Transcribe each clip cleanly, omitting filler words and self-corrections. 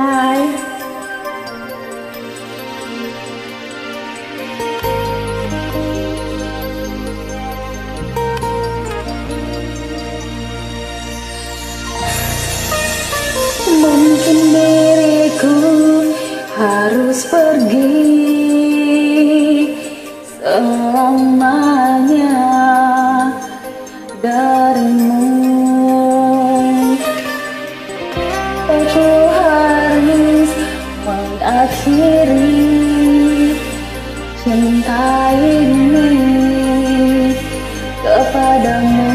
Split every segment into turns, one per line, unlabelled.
Hai, mungkin diriku harus pergi selamanya darimu. Aku harus mengakhiri cinta ini kepadamu.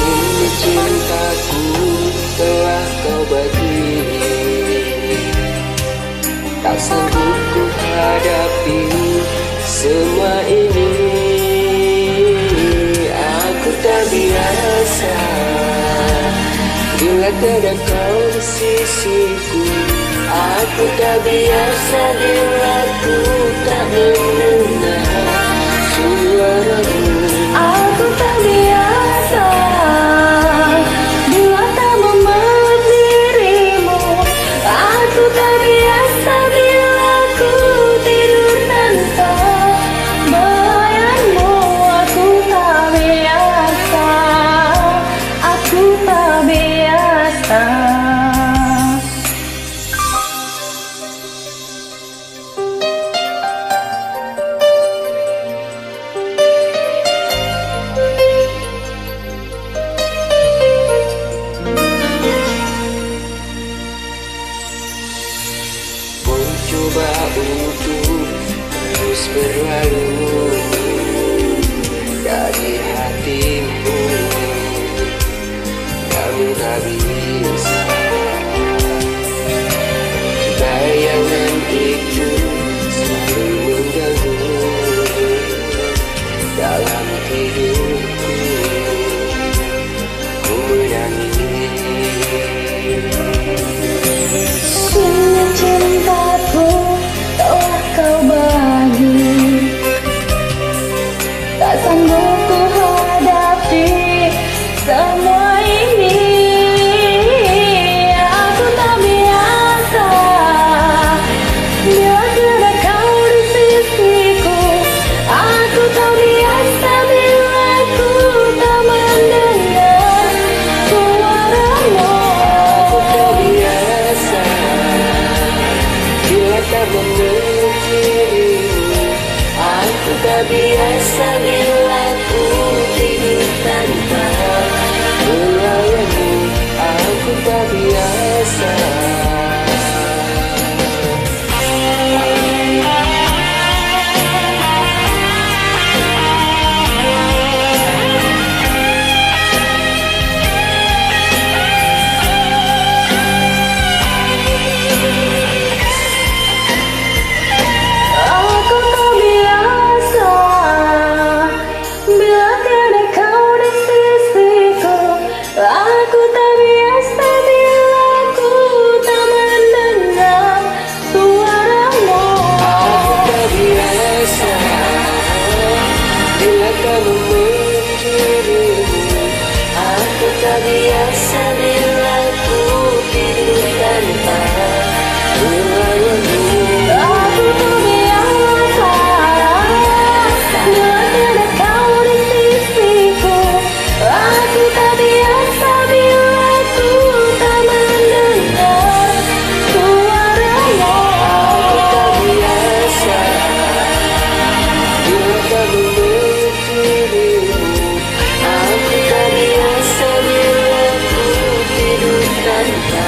Ini cintaku telah kau bagi, tak sanggup ku hadapi semua ini. Aku tak biasa bila tiada kau di sisiku. Aku tak biasa bila ku tak mendengar suaramu.
Aku tak biasa bila tak memeluk dirimu. Aku tak biasa bila ku tidur tanpa bayangmu. Aku tak biasa, aku tak biasa.
Coba untuk terus berlalu dari hatimu, namun tak bisa. Bayangan itu selalu mengganggu dalam hidupku. Ku menangis.
Semua cintaku telah kau bagi, tak sanggup ku hadapi semua ini. Aku tak biasa bila tiada kau di sisiku. Aku tak biasa bila ku tak mendengar suaramu.
Aku tak biasa bila tak memeluk dirimu. Aku tak biasa bila ku tidur tanpa melayani. Aku tak biasa.
Aku tak biasa bila tiada kau di sisiku. Aku tak biasa bila ku tak mendengar suaramu.
Aku tak biasa bila tak memeluk dirimu. Aku tak biasa bila ku tidur tanpa melayani.
Aku tak biasa bila tiada kau di sisiku. Aku tak biasa bila ku tak mendengar suaramu.
Aku tak biasa bila tak memeluk dirimu. Aku tak biasa bila ku tidur tanpa